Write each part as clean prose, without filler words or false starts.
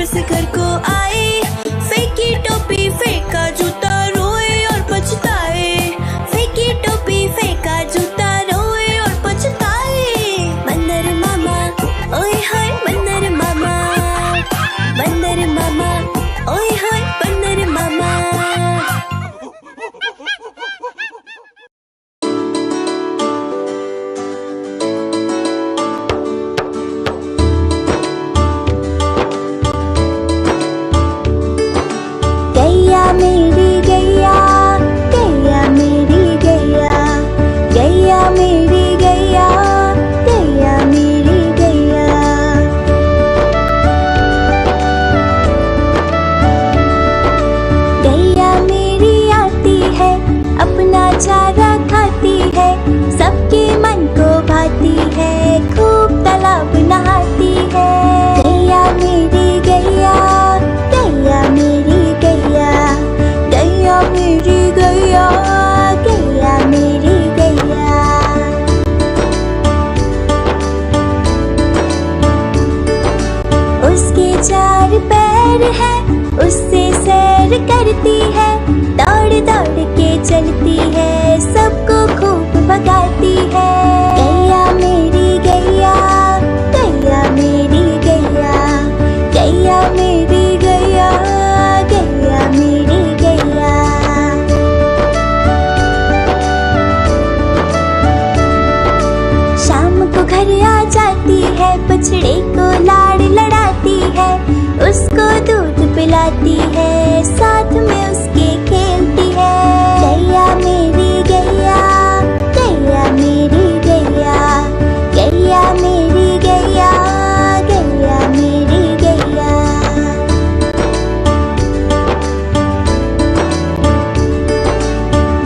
से घर को आए, फेंकी टोपी फेंका जूता, रोए और पछताए। फेंकी टोपी फेंका जूता, रोए और पछताए। बंदर मामा ओए होए बंदर मामा, बंदर मामा ओए होए बंदर मामा। गैया मेरी गैया, गैया मेरी गैया, गैया मेरी गैया, गैया मेरी गैया। गैया मेरी आती है, अपना चारा खाती है, सबके मन को भाती है, खूब तालाब नहाती है। गैया मेरी गैया, गैया मेरी गैया, गैया मेरी गैया, गैया मेरी गैया। उसके 4 पैर है, उससे सैर करती है, दौड़ दौड़ के चलती है, सबको खूब भगाती है। गैया मेरी गैया, गैया मेरी गैया, गैया मेरी गैया, गैया मेरी गैया। शाम को घर आ जाती है, बछड़े को लाड़ लड़ाती है, उसको दूध पिलाती है, साथ में उसके खेलती है। गैया मेरी गैया, गैया मेरी गैया, गैया मेरी गैया, गैया मेरी गैया।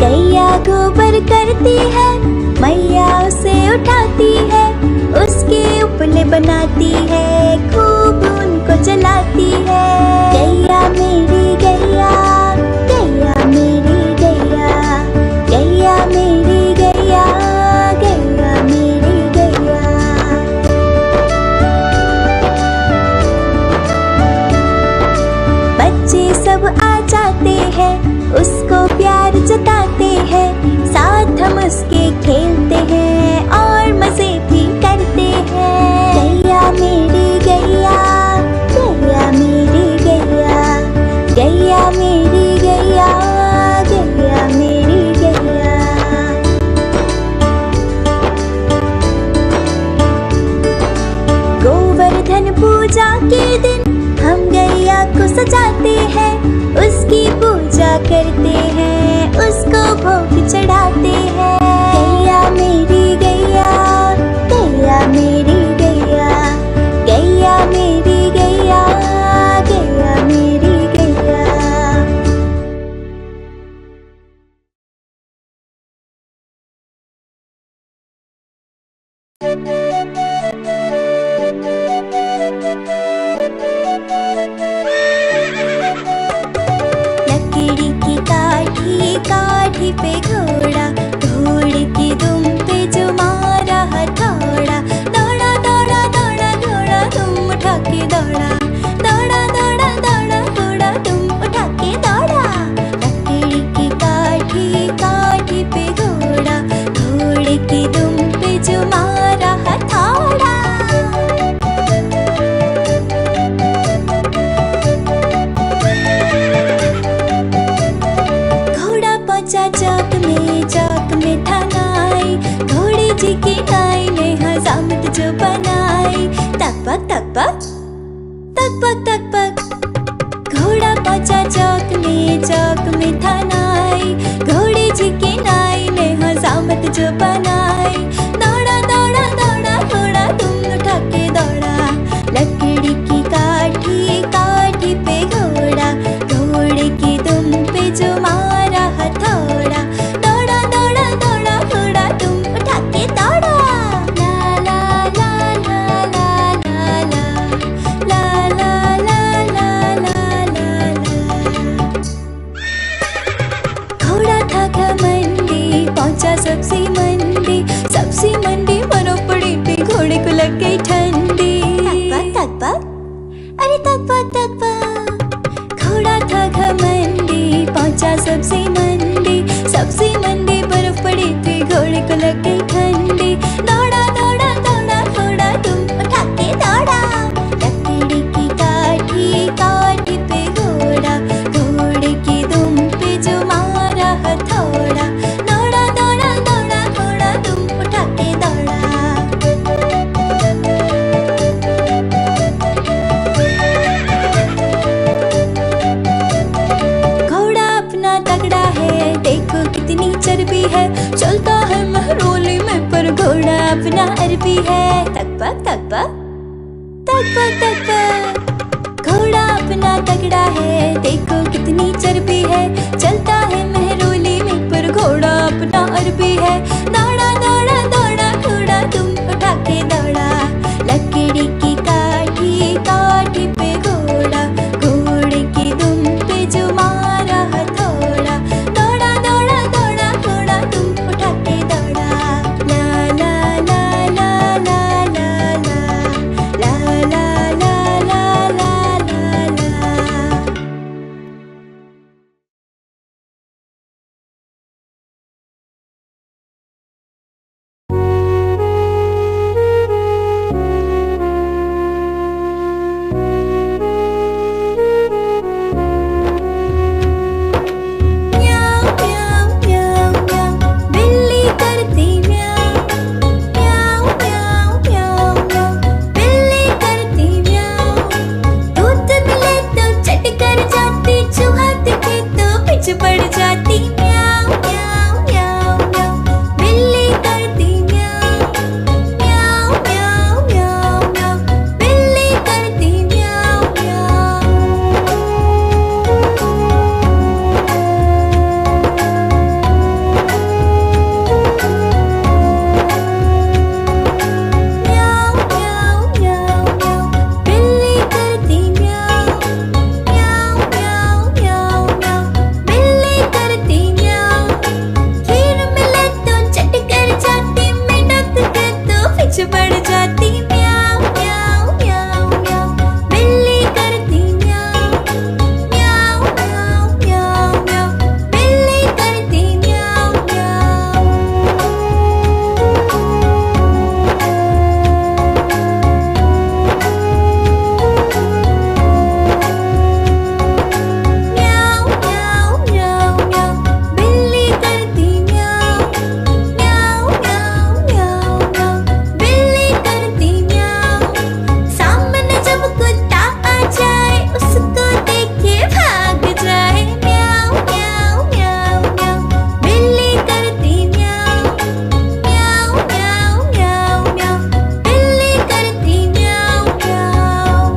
गैया गोबर करती है, मैया उसे उठाती है, उसके उपले बनाती है, खूब उनको जलाती है। गैया मेरी गैया, गैया मेरी गैया, गैया मेरी गैया, गैया मेरी गैया। बच्चे सब आ जाते हैं, उसको प्यार जताते हैं, साथ हम उसके खेलते हैं और मजे भी करते हैं। गैया मेरी गैया, गैया मेरी गैया, गैया मेरी गैया, गैया मेरी गैया। गोवर्धन पूजा के दिन हम गैया को सजाते हैं, उसकी पूजा करते हैं, उसको भोग चढ़ाते हैं। गैया मेरी गैया, गैया मेरी गैया, गैया मेरी गैया, गैया मेरी गैया। लकड़ी की काठी, काठी पे घोड़ा, घोड़े की दुम पे जो मारा हथौड़ा, दौड़ा दौड़ा दौड़ा घोड़ा तुम उठा के दौड़ा, दौड़ा दौड़ा दौड़ा घोड़ा तुम उठा के दौड़ा। लकड़ी की काठी, काठी पे घोड़ा, घोड़े की दुम पे जो मारा हथौड़ा। घोड़ा पहुंचा चौक में था नाई, घोड़े जी की नाई ने हजामत जो बनाई। तकबक तकबक तकबक तकबक, घोड़ा पहुंचा चौक में था नाई, घोड़े जी की नाई ने हजामत जो बनाई। दौड़ा दौड़ा दौड़ा घोड़ा तुम उठा के दौड़ा, लकड़ी की काठी, काठी पे घोड़ा, घोड़े की दुम पे जो मारा हथौड़ा, दौड़ा दौड़ा दौड़ा घोड़ा तुम उठा के दौड़ा। ला ला ला ला ला ला ला ला ला ला ला ला। घोड़ा था घमंडी, पहुंचा सब्जी मंडी, सब्जी तक पक। घोड़ा था घमंडी, पहुंचा सब्जी मंडी। सब्जी मंडी बर्फ पड़ी थी, घोड़े को लग गई ठंडी। दौड़ा दौड़ा दौड़ा घोड़ा दुम उठा के दौड़ा। लकड़ी की काठी, काठी पे घोड़ा, घोड़े की दुम पे जो मारा हथौड़ा। दौड़ा दौड़ा दौड़ा घोड़ा दुम उठा के दौड़ा। घोड़ा अपना तगड़ा है, देखो कितनी चर्बी है। चलता है महरोली में पर घोड़ा अपना अरबी है। तक पक तक पक तक पक तक पक। घोड़ा अपना तगड़ा है, देखो कितनी चर्बी है। चलता है महरोली में पर घोड़ा अपना अरबी है। दौड़ा दौड़ा दौड़ा घोड़ा तुम उठा के दौड़ा। लकड़ी की काठी, काठी पे घोड़ा, घोड़े की दुम पे जो मारा हथौड़ा। दौड़ा दौड़ा दौड़ा घोड़ा तुम उठा के दौड़ा। ला ला ला ला ला ला ला ला ला ला ला ला ला। म्याऊं म्याऊं म्याऊं म्याऊं, बिल्ली करती म्याऊं। म्याऊं म्याऊं म्याऊं म्याऊं, बिल्ली करती म्याऊं। दूध मिले तो चट कर जाती, चूहा दिखे तो पीछे पड़ जाती। म्याऊं म्याऊं म्याऊं म्याऊं, बिल्ली करती म्याऊं। म्याऊं म्याऊं म्याऊं म्याऊं, बिल्ली करती म्याऊं म्याऊं। म्याऊं म्याऊं म्याऊं म्याऊं, बिल्ली करती म्याऊं। म्याऊं म्याऊं म्याऊं म्याऊं, बिल्ली करती म्याऊं। खीर मिले तो चट कर जाती, मेंढक दिखे तो पीछे पड़ जाती। म्याऊं म्याऊं म्याऊं म्याऊं, बिल्ली करती म्याऊं। म्याऊं म्याऊं म्याऊं म्याऊं, बिल्ली करती म्याऊं म्याऊं। म्याऊं म्याऊं म्याऊं म्याऊं, बिल्ली करती म्याऊं। म्याऊं म्याऊं म्याऊं म्याऊं, बिल्ली करती म्याऊं। सामने जब कुत्ता आ जाए, उसको देख के भाग जाए। म्याऊं म्याऊं म्याऊं म्याऊं, बिल्ली करती म्याऊं। म्याऊं म्याऊं म्याऊं म्याऊं, बिल्ली करती म्याऊं म्याऊं।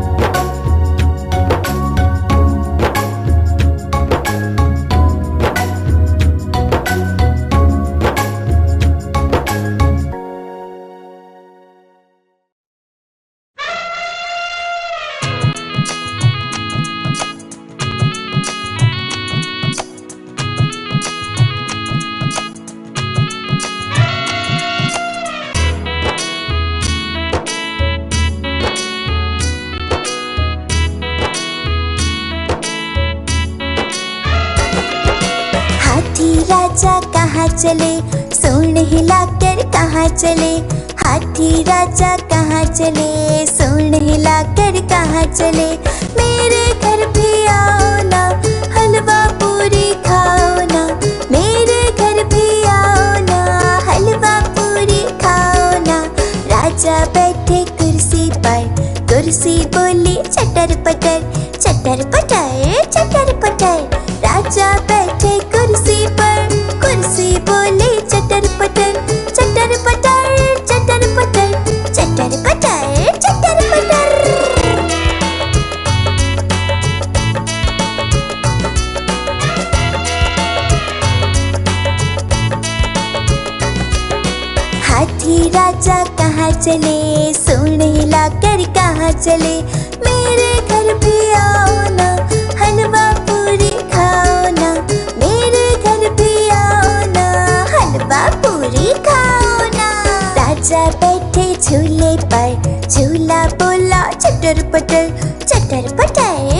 हाथी राजा कहाँ चले, सूंड हिलाकर कहाँ चले। हाथी राजा कहाँ चले, सूंड हिलाकर कहाँ चले। मेरे घर भी आओ ना, हलवा पूरी खाओ ना। मेरे घर भी आओ ना, हलवा पूरी खाओ ना। राजा बैठे कुर्सी पर, कुर्सी बोली चटर पटर, चटर पटर चटर पटर। राजा बैठे कुर्सी पर, कुर्सी बोली चटर पटर, चटर पटर चटर पटर, चटर पटर चटर पटर। हाथी राजा कहाँ चले, सूंड हिलाकर कहाँ चले। मेरे घर भी आओ ना, हलवा पूरी खाओ ना। मेरे घर भी आओ ना, हलवा पूरी खाओ ना। राजा बैठे झूले पर, झूला बोला चटर पटर, चटर पटर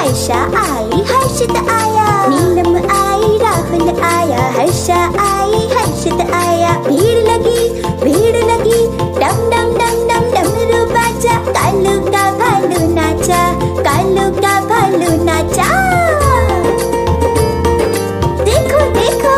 वर्षा आई, हर्षित आया। नीलम आई, राहुल आया, हर्षा आई, हर्षित आया। भीड़ लगी, डम डम डम डम डमरू बाजा। कालू का भालू नाचा, कालू का भालू नाचा। देखो देखो,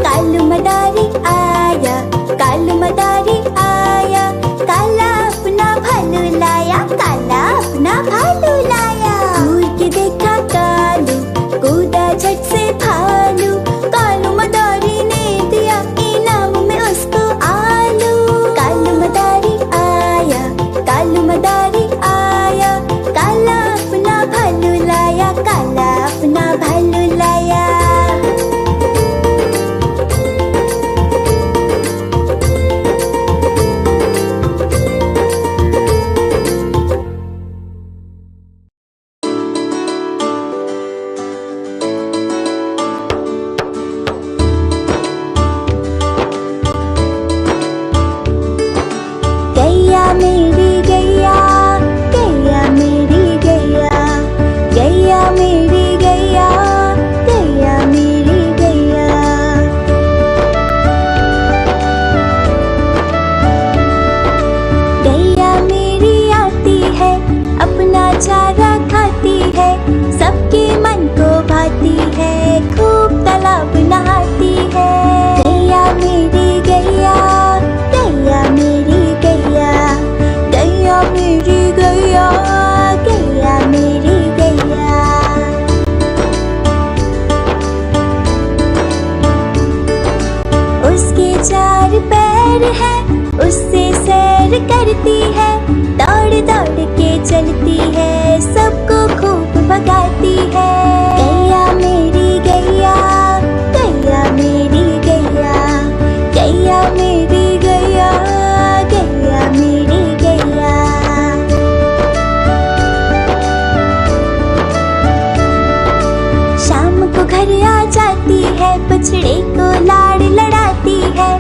कालू मदारी आया, कालू मदारी आया। काला अपना भालू लाया, काला अपना भालू लाया। दूर के देखा कालू, कूदा झट से भालू। कालू मदारी ने दिया इनाम में उसको आलू। कालू मदारी आया, कालू मदारी आया। काला अपना भालू लाया, काला अपना भालू लाया। गैया मेरी गैया, गैया मेरी गैया, गैया मेरी गैया, गैया मेरी गैया। गैया मेरी आती है, अपना चारा खाती है। सबके मन को भाती है, खूब तालाब नहाती है। गैया मेरी गैया, गैया मेरी गैया, गैया मेरी गैया, गैया मेरी गैया। उसके चार पैर हैं, उससे सैर करती है। दौड़ दौड़ के चलती है, सबको खूब भगाती है। गैया मेरी गैया, गैया मेरी गैया, गैया मेरी गैया, गैया मेरी गैया। शाम को घर आ जाती है, बछड़े को लाड़ लड़ाती है।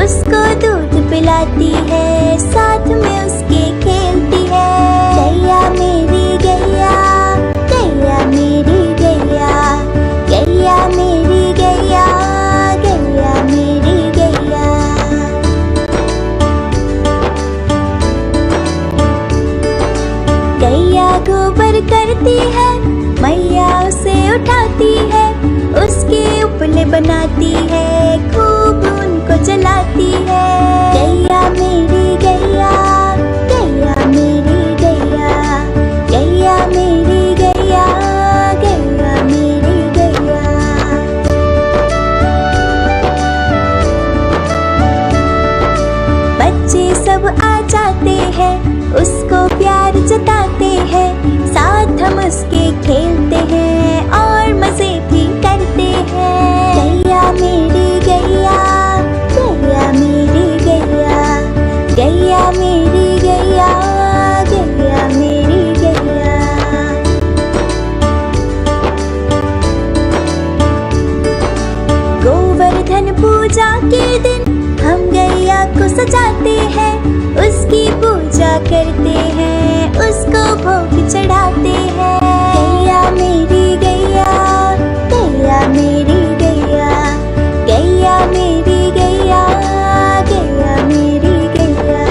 उसको दूध पिलाती है, साथ में उसके खेलती है। गैया मेरी गैया, गैया मेरी गैया, गैया मेरी गैया, गैया मेरी गैया। गैया गोबर करती है, मैया उसे उठाती है। उसके उपले बनाती है, खूब उनको जलाती है। गैया मेरी गैया, गैया मेरी गैया, गैया मेरी गैया, गैया मेरी गैया। बच्चे सब आ जाते हैं, उसको प्यार जताते हैं। साथ हम उसके खेलते हैं और मजे भी करते हैं। गैया मेरी गैया, गैया मेरी गैया, गैया मेरी गैया, गैया मेरी गैया। गोवर्धन पूजा के दिन हम गैया को सजाते हैं। उसकी पूजा करते हैं, उसको भोग चढ़ाते हैं। गैया मेरी गैया, गैया मेरी गैया, गैया मेरी गैया, गैया मेरी गैया।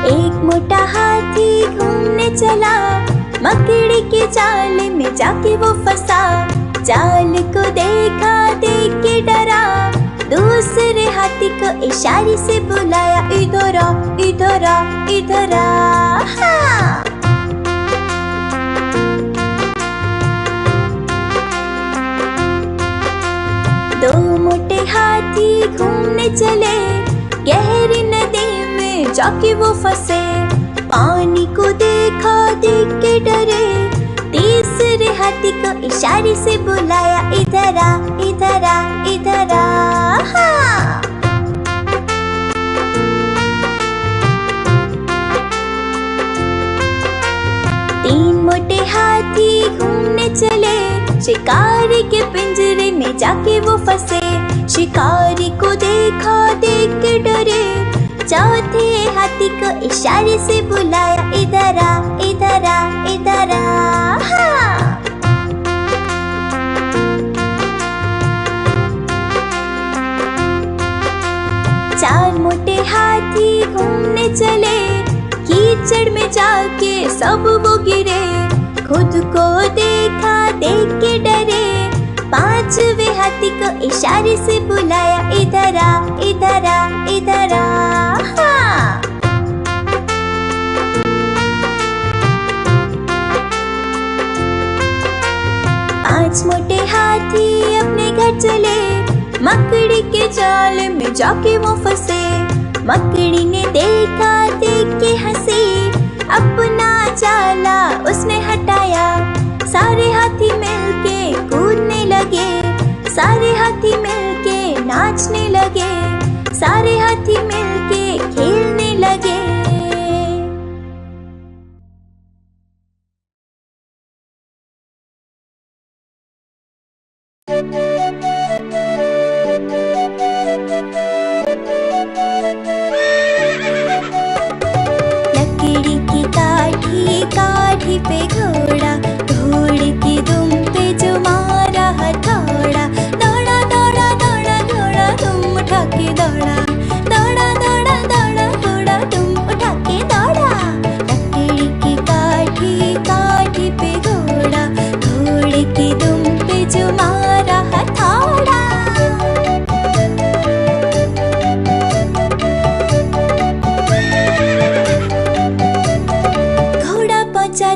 एक मोटा हाथी घूमने चला, मकड़ी के जाल में जाके वो फंसा। जाल को देखा, देख के डरा। दूसरे हाथी को इशारे से बुलाया, इधर आ, इधर आ, इधर आ। हाँ। दो मोटे हाथी घूमने चले, गहरी नदी में जाके वो फंसे। पानी को देखा, देख के डरे। तीसरे हाथी को इशारे से बुलाया, इधर आ, इधर आ, इधर आ। हाँ। तीन मोटे हाथी घूमने चले, शिकारी के पिंजरे में जाके वो फंसे। शिकारी को देखा, देख के डरे, चौथे हाथी को इशारे से बुलाया, इधर आ, इधर आ, इधर आ। हाँ। चार मोटे हाथी घूमने चले, कीचड़ में जाके सब वो गिरे। खुद को देखा, देख के डरे, पांचवे हाथी को इशारे से बुलाया, इधर आ, इधर आ, इधर आ। हाँ। पांच मोटे हाथी अपने घर चले, मकड़ी के जाल में जाके वो फंसे। मकड़ी ने देखा, देख के हंसी, अपना जाला उसने हटाया। सारे हाथी मिलके कूदने लगे, सारे हाथी मिलके नाचने लगे, सारे हाथी मिलके खेलने लगे। लकड़ी की काठी, काठी पे घोड़ा, घोड़े की दुम पे जो मारा हथौड़ा। दौड़ा दौड़ा दौड़ा घोड़ा दुम उठा के दौड़ा, दौड़ा दौड़ा दौड़ा घोड़ा दुम उठा के दौड़ा। लकड़ी की काठी, काठी पे घोड़ा, घोड़े की दुम पे जो मारा हथौड़ा।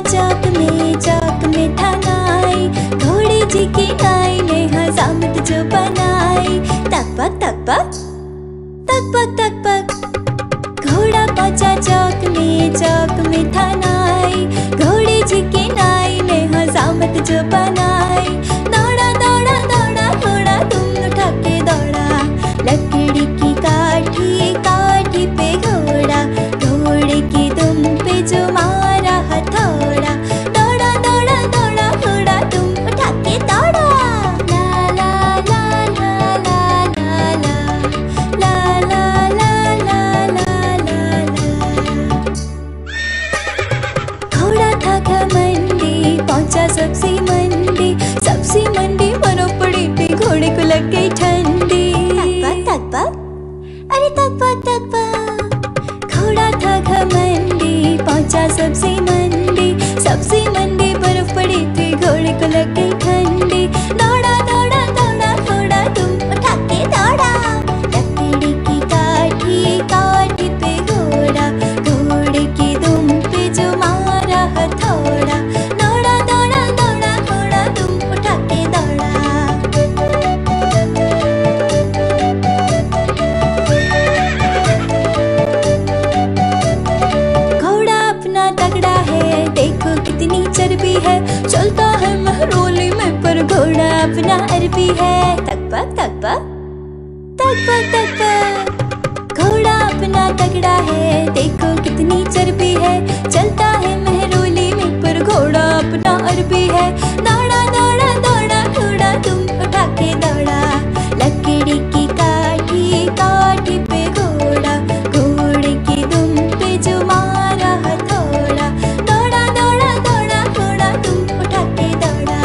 चौक में, चौक में थानाई, घोड़े जी की नाई ने हजामत जो बनाई। तकपक तकपक, तकपक तकपक, घोड़ा पहुंचा चौक में, चौक में थानाई, घोड़े जी की नाई ने हजामत जो बनाई। दौड़ा दौड़ा दौड़ा घोड़ा तुम उठा के दौड़ा, लकड़ी की काठी, काठी पे घोड़ा, घोड़े की दुम पे जो मारा हथौड़ा। दौड़ा दौड़ा दौड़ा घोड़ा तुम उठा के दौड़ा। ला ला ला ला ला ला ला ला ला ला ला ला ला। घोड़ा था घमंडी, पहुंचा सब्जी मंडी, सब्जी मंडी बर्फ पड़ी थी, घोड़े को लग गई ठंडी। तकपक तकपक, अरे तकपक तकपक, घोड़ा था घमंडी, पहुंचा सब्जी मंडी, सब्जी मंडी बर्फ पड़ी थी, घोड़े को लग गई ठंडी। दौड़ा दौड़ा दौड़ा घोड़ा तुम उठा के दौड़ा, लकड़ी की काठी, काठी पे घोड़ा, घोड़े की दुम पे जो मारा हथौड़ा। दौड़ा दौड़ा दौड़ा घोड़ा तुम उठा के दौड़ा। घोड़ा अपना तगड़ा है, देखो कितनी चर्बी है, चलता है महरोली में पर घोड़ा अपना अरबी है। तकपक तकपक, तकपक तकपक, घोड़ा अपना तगड़ा है, देखो कितनी चर्बी है, चलता है महरोली में पर घोड़ा अपना अरबी है। दौड़ा दौड़ा दौड़ा घोड़ा तुम उठा के दौड़ा, लकड़ी की काठी, काठी पे घोड़ा, घोड़े की दुम पे जो मारा हथौड़ा। दौड़ा दौड़ा दौड़ा घोड़ा तुम उठा के दौड़ा।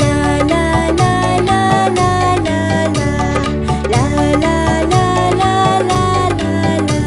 ला ला ला ला ला ला ला ला ला ला ला ला ला।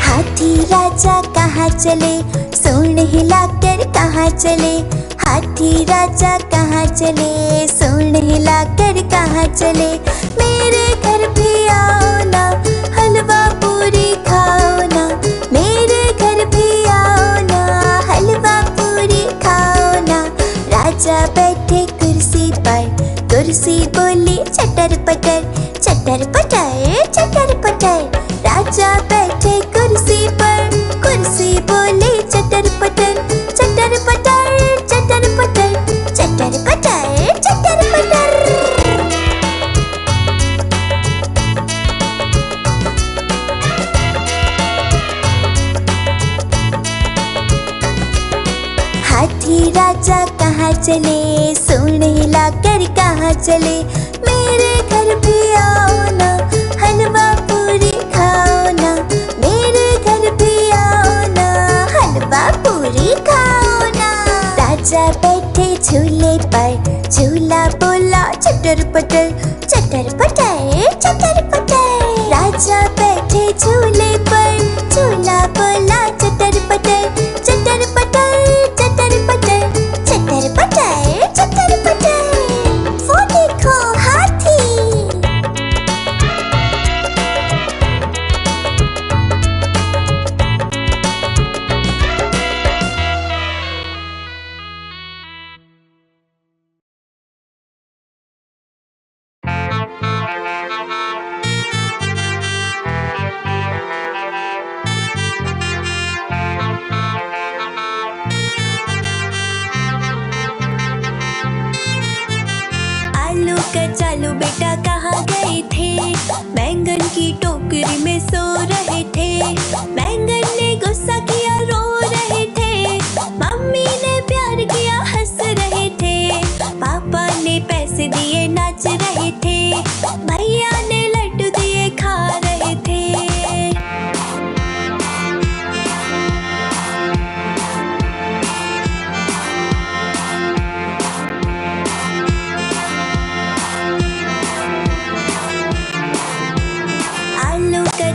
हाथी राजा कहाँ चले, सूंड हिलाकर कहाँ चले। हाथी राजा कहाँ चले, सूंड हिलाकर कहाँ चले। मेरे घर भी आओ ना, हलवा पूरी खाओ ना, मेरे घर भी आओ ना, हलवा पूरी खाओ ना। राजा बैठे कुर्सी पर, कुर्सी बोली चटर पटर, चटर पटर चटर पटर। राजा बैठे कुर्सी पर, कुर्सी बोली चटर पटर, चटर पटर चटर पटर, चटर पटर चटर पटर। हाथी राजा कहाँ चले, सूंड हिलाकर कहाँ चले। मेरे घर भी आओ ना, हलवा पूरी खाओ ना। मेरे घर भी आओ ना, हलवा पूरी खाओ ना। राजा बैठे झूले पर, झूला बोला चटर पटर, चटर पटर चटर पटर। राजा बैठे झूले पर, झूला बोला चटर पटर, चटर पटर चटर पटर, चटर पटर चटर पटर। वो देखो हाथी। चालू बेटा कहाँ गए थे, बैंगन की टोकरी में सो रहे थे। बैंगन ने गुस्सा किया, रो रहे थे। मम्मी ने प्यार किया, हंस रहे थे। पापा ने पैसे दिए, नाच रहे थे। भैया ने लड्डू दिए, खा रहे थे।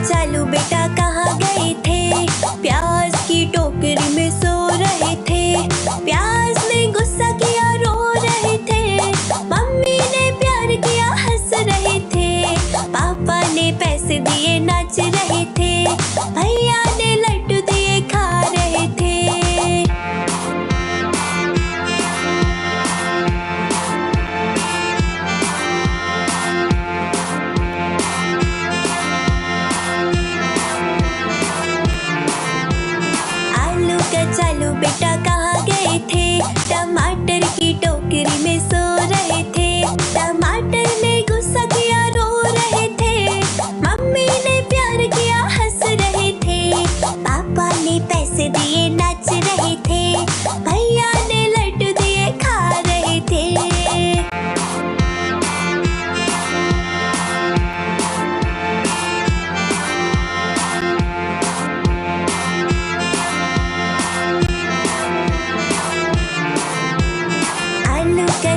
चालू बेटा कहाँ गए थे, प्याज की टोकरी में सो रहे थे। प्याज ने गुस्सा किया, रो रहे थे। मम्मी ने प्यार किया, हंस रहे थे। पापा ने पैसे दिए, नाच रहे थे। भैया ने लड्डू दिए, खा रहे थे। चालू बेटा कहाँ गए थे, टमाटर की टोकरी में सो रहे थे। टमाटर ने गुस्सा किया, रो रहे थे। मम्मी ने प्यार किया, हंस रहे थे। पापा ने पैसे दिए, नाच रहे थे। भैया ने लड्डू दिए, खा रहे थे।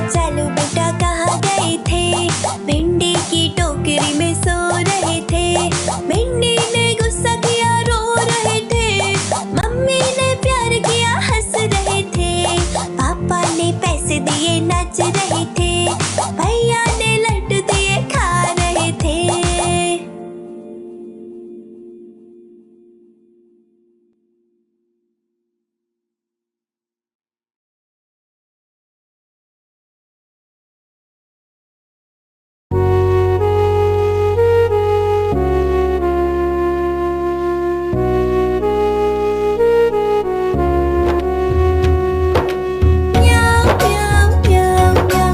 चालू बेटा कहाँ गए थे, भिंडी की टोकरी में सो रहे थे। भिंडी ने गुस्सा किया, रो रहे थे। मम्मी ने प्यार किया, हंस रहे थे। पापा ने पैसे दिए, नाच रहे थे। भैया ने लड्डू दिए, खा रहे थे। म्याऊ म्याऊ म्याऊ म्याऊ।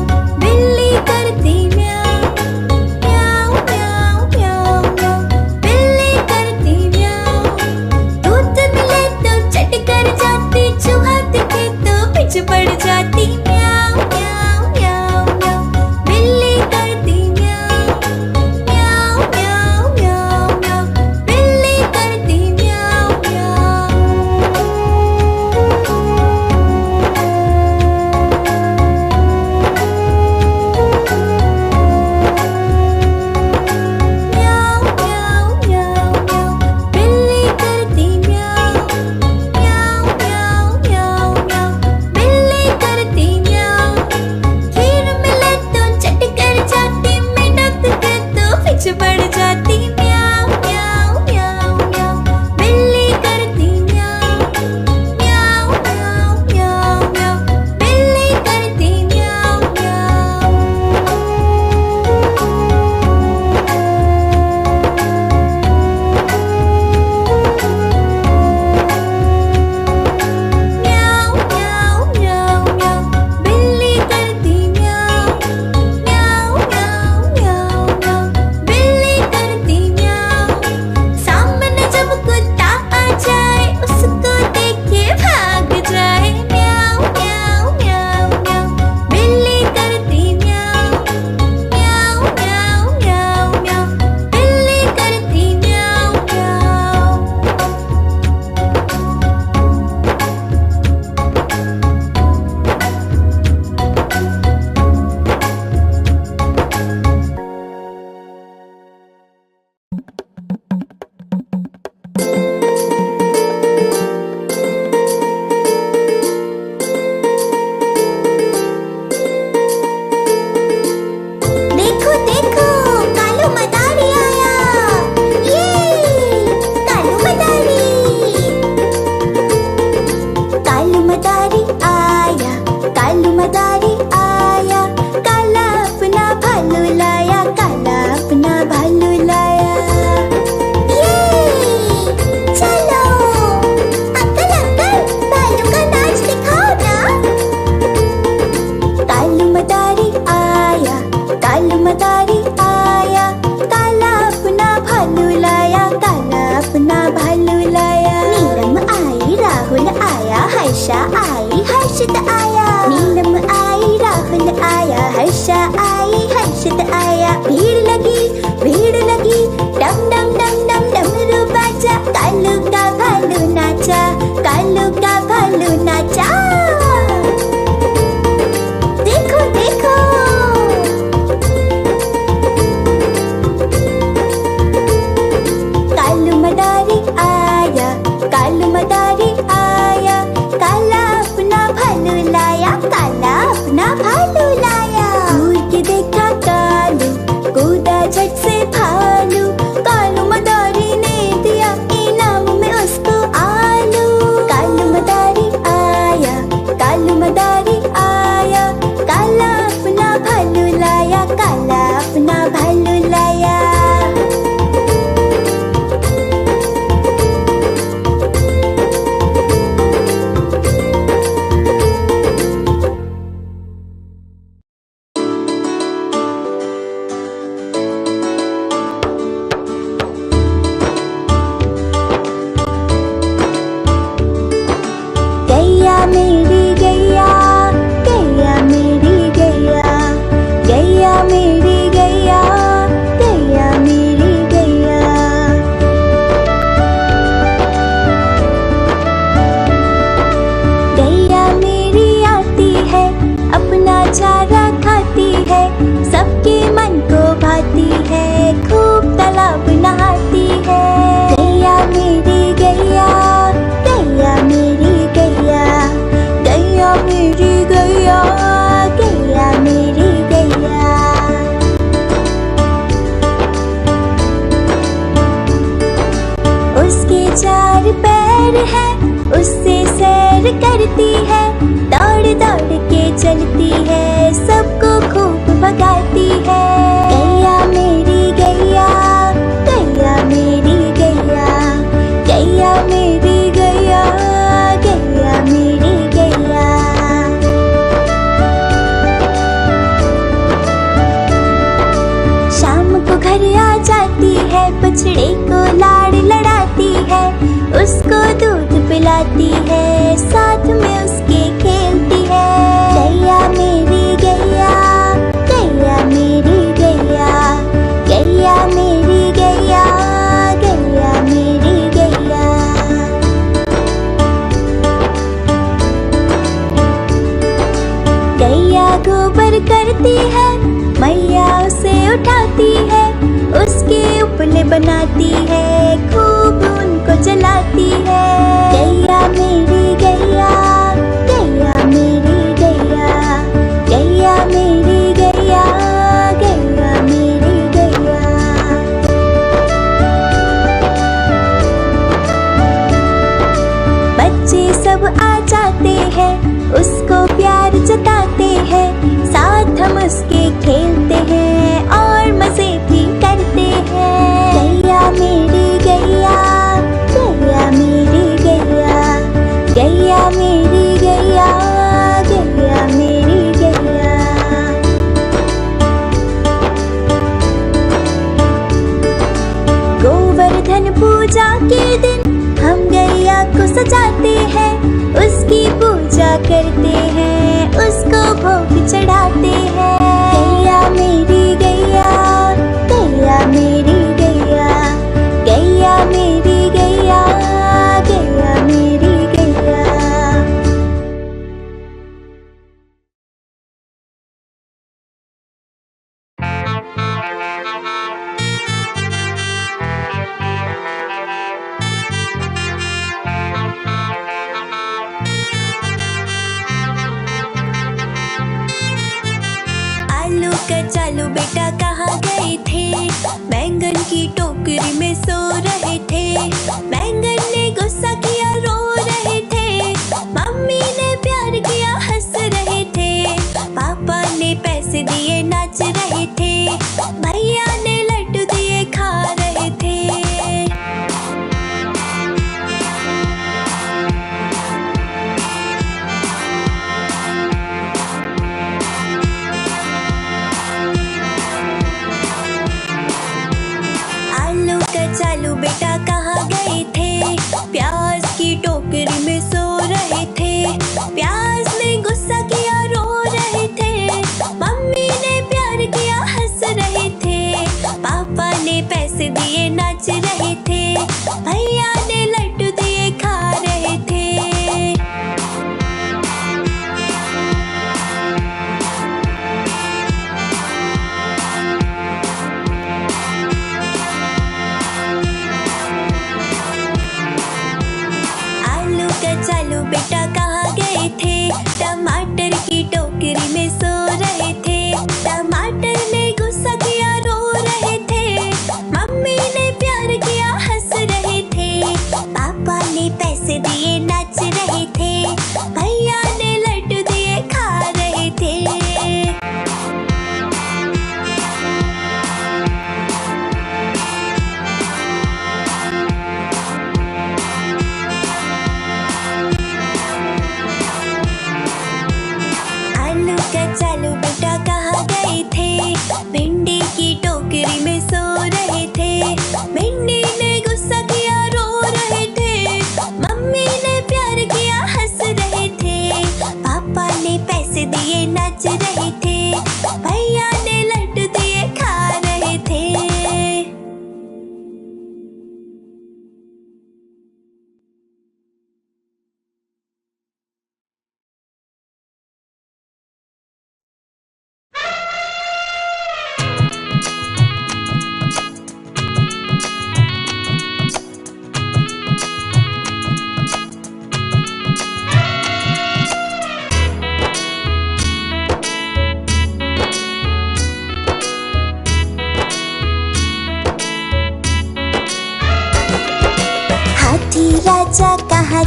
आया, हर्षा आई, हर्षित आया। भीड़ लगी, डम डम डम डम डमरू बाजा। कालू का भालू नाचा, कालू का भालू नाचा। देखो देखो, कालू मदारी आया, कालू मदारी आया। काला अपना भालू लाया, काला अपना भालू लाया। दूर के देखा कालू, कूदा झट से भालू। कालू मदारी ने दिया इनाम में उसको आलू। कालू मदारी आया, कालू मदारी आया। काला अपना भालू लाया, काला अपना भालू लाया। गैया मेरी गैया, गैया मेरी गैया, गैया मेरी गैया, गैया मेरी गैया। गैया मेरी आती है, अपना चारा खाती है। सबके मन को भाती है, खूब तालाब नहाती है। गैया मेरी गैया, गैया मेरी गैया, गैया मेरी गैया, गैया मेरी गैया। उसके चार पैर हैं, उससे सैर करती है। दौड़ दौड़ के चलती है, सबको खूब भगाती है। गैया मेरी गैया, गैया मेरी गैया, गैया मेरी गैया, गैया मेरी गैया। शाम को घर आ जाती है, बछड़े को लाड़ लड़ाती है। उसको दूध पिलाती है, साथ में उसके खेलती है। गैया मेरी गैया, गैया मेरी गैया, गैया मेरी गैया, गैया मेरी गैया। गैया गोबर करती है, मैया उसे उठाती है। उसके उपले बनाती है, खूब उनको जलाती है। गैया मेरी गैया, गैया मेरी गैया, गैया मेरी गैया, गैया मेरी गैया। बच्चे सब आ जाते हैं, उसको प्यार जताते हैं। साथ हम उसके खेलते हैं और मजे भी करते हैं। गैया मेरी गैया, गैया मेरी गैया, गैया मेरी गैया, गैया मेरी गैया। गोवर्धन पूजा के दिन हम गैया को सजाते हैं। उसकी पूजा करते हैं, उसको भोग चढ़ाते हैं। गैया मेरी गैया, गैया मेरी गैया, गैया मेरी गैया, गैया मेरी गैया। चालू बेटा कहाँ गए थे? बैंगन की टोकरी में सो रहे थे। बैंगन ने गुस्सा किया, रो रहे थे। मम्मी ने प्यार किया, हंस रहे थे। पापा ने पैसे दिए, नाच रहे थे। भैया ने लड्डू दिए, खा रहे थे।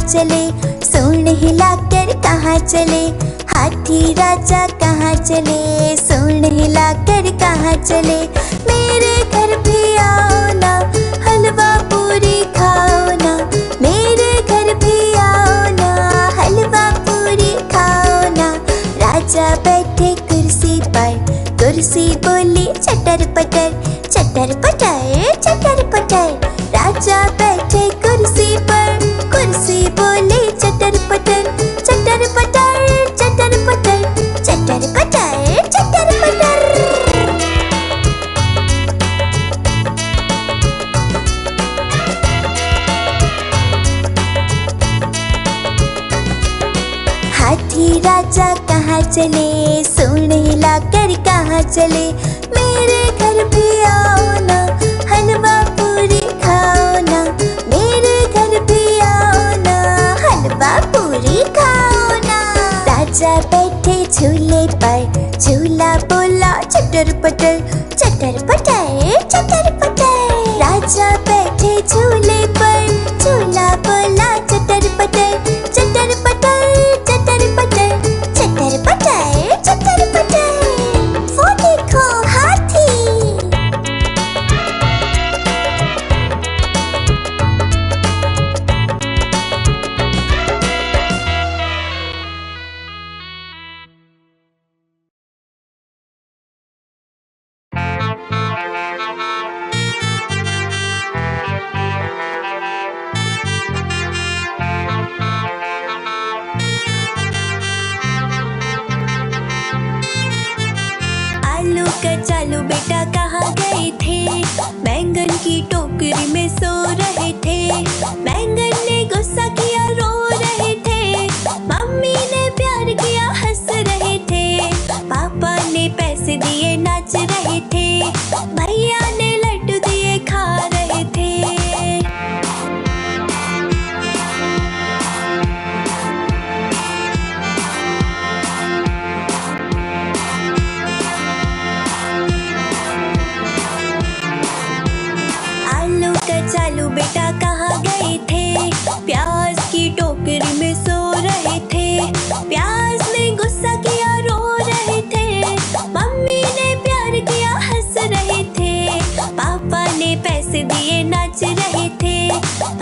चले, सूंड हिलाकर कहाँ चले, हाथी राजा कहाँ चले, सूंड हिलाकर कहाँ चले। मेरे घर भी आओ ना, हलवा पूरी खाओ ना, मेरे घर भी आओ ना, हलवा पूरी खाओ ना। राजा बैठे कुर्सी पर, कुर्सी बोली चटर पटर, चटर पटर चटर पटर। राजा बैठे कुर्सी पर, कुर्सी बोली चटर पटर, चटर पटर चटर पटर, चटर पटर चटर पटर। हाथी राजा कहाँ चले, सूंड हिलाकर कहाँ चले, मेरे घर भी आओ ना, हलवा पूरी खाओ ना, मेरे घर भी आओ ना, हलवा पूरी खाओ ना। राजा बैठे झूले पर, झूला बोला चटर पटर, चटर पटर चटर पटर। राजा बैठे झूले पर, झूला बोला चटर पटर, चटर पटर चटर पटर, चटर पटर चटर पटर। वो देखो हाथी। चालू बेटा कहाँ गए थे, बैंगन की टोकरी में सो रहे थे। बैंगन ने गुस्सा किया, रो रहे थे। मम्मी ने प्यार किया, हंस रहे थे। पापा ने पैसे दिए, नाच रहे थे। भैया ने लड्डू दिए, खा रहे थे। चालू बेटा कहाँ गए थे, प्याज की टोकरी में सो रहे थे। प्याज ने गुस्सा किया, रो रहे थे। मम्मी ने प्यार किया, हंस रहे थे। पापा ने पैसे दिए, नाच रहे थे।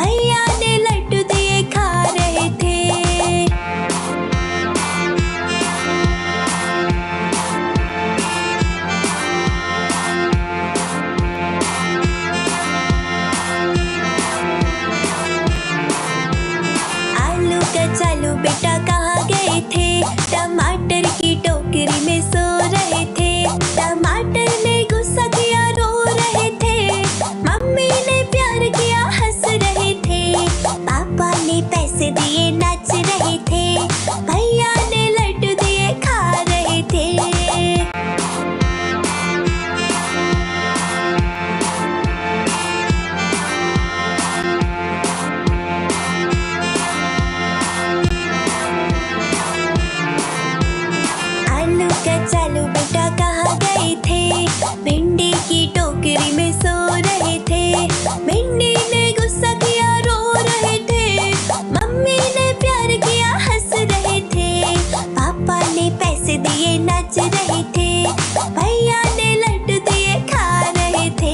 भैया ने लड्डू दिए, खा रहे थे। चालू बेटा कहाँ गए थे, टमाटर की टोकरी में सो रहे थे। टमाटर ने गुस्सा किया, रो रहे थे। मम्मी ने प्यार किया, हंस रहे थे। पापा ने पैसे दिए, नाच रहे थे। भैया ने लड्डू दिए, खा रहे थे। चालू बेटा कहाँ गए थे, भिंडी की टोकरी में सो रहे थे। भिंडी ने गुस्सा किया, रो रहे थे। मम्मी ने प्यार किया, हंस रहे थे। पापा ने पैसे दिए, नाच रहे थे। भैया ने लड्डू दिए, खा रहे थे।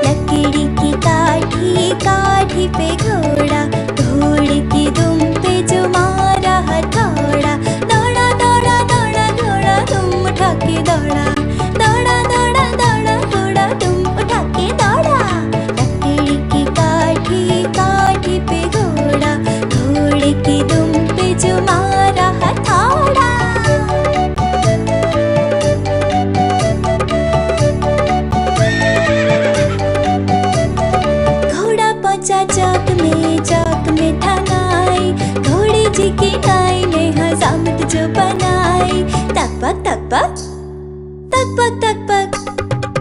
लकड़ी की काठी, काठी पे घोड़ा, घोड़े की दुम पे जो मारा हथौड़ा। दौड़ा दौड़ा दौड़ा घोड़ा, दुम उठा के दौड़ा। दौड़ा दौड़ा दौड़ा घोड़ा, दुम उठा के दौड़ा। लकड़ी की काठी, काठी पे घोड़ा, घोड़े की दुम पे जो मारा हथौड़ा। चौक में थनाई, घोड़े जी की नाई ने हजामत जो बनाई। तक पक तक पक, तक पक तक पक।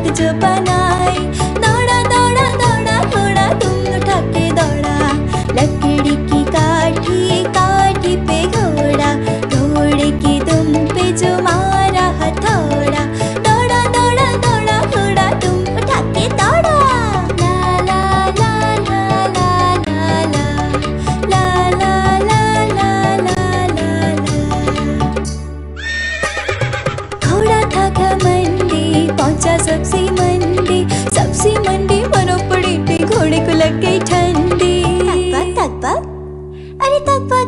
हजामत जो बनाई। दौड़ा दौड़ा दौड़ा घोड़ा तुम उठा के दौड़ा, लकड़ी की काठी काठी पे घोड़ा, घोड़े की दुम पे जो मारा हथौड़ा। दौड़ा दौड़ा दौड़ा घोड़ा तुम उठा के दौड़ा। ला ला ला ला ला ला ला ला ला ला ला ला। घोड़ा था घमंडी पहुंचा सब्जी मंडी, सब्जी मंडी बर्फ पड़ी थी घोड़े को लग गई ठंडी। तक पक अरे तक पक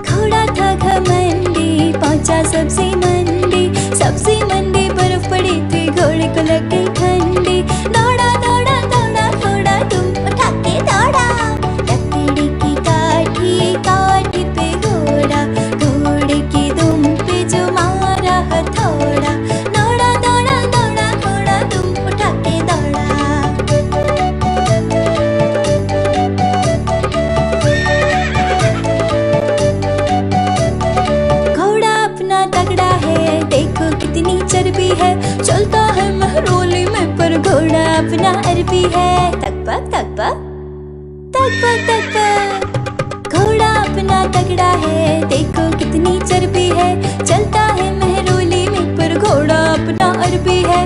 घोड़ा था घमंडी पहुंचा सब्जी मंडी, सब्जी मंडी बर्फ पड़ी थी घोड़े को लग गई ठंडी। दौड़ा दौड़ा दौड़ा घोड़ा तुम उठा के दौड़ा, लकड़ी की काठी काठी पे घोड़ा, घोड़े की दुम पे जो मारा हथौड़ा। दौड़ा दौड़ा दौड़ा घोड़ा तुम उठा के दौड़ा। घोड़ा अपना तगड़ा है देखो कितनी चर्बी है, चलता है महरोली में पर घोड़ा अपना अरबी है। तक पक तक पक तक पक तक पक घोड़ा अपना तगड़ा है देखो कितनी चर्बी है, चलता है महरोली में पर घोड़ा अपना अरबी है।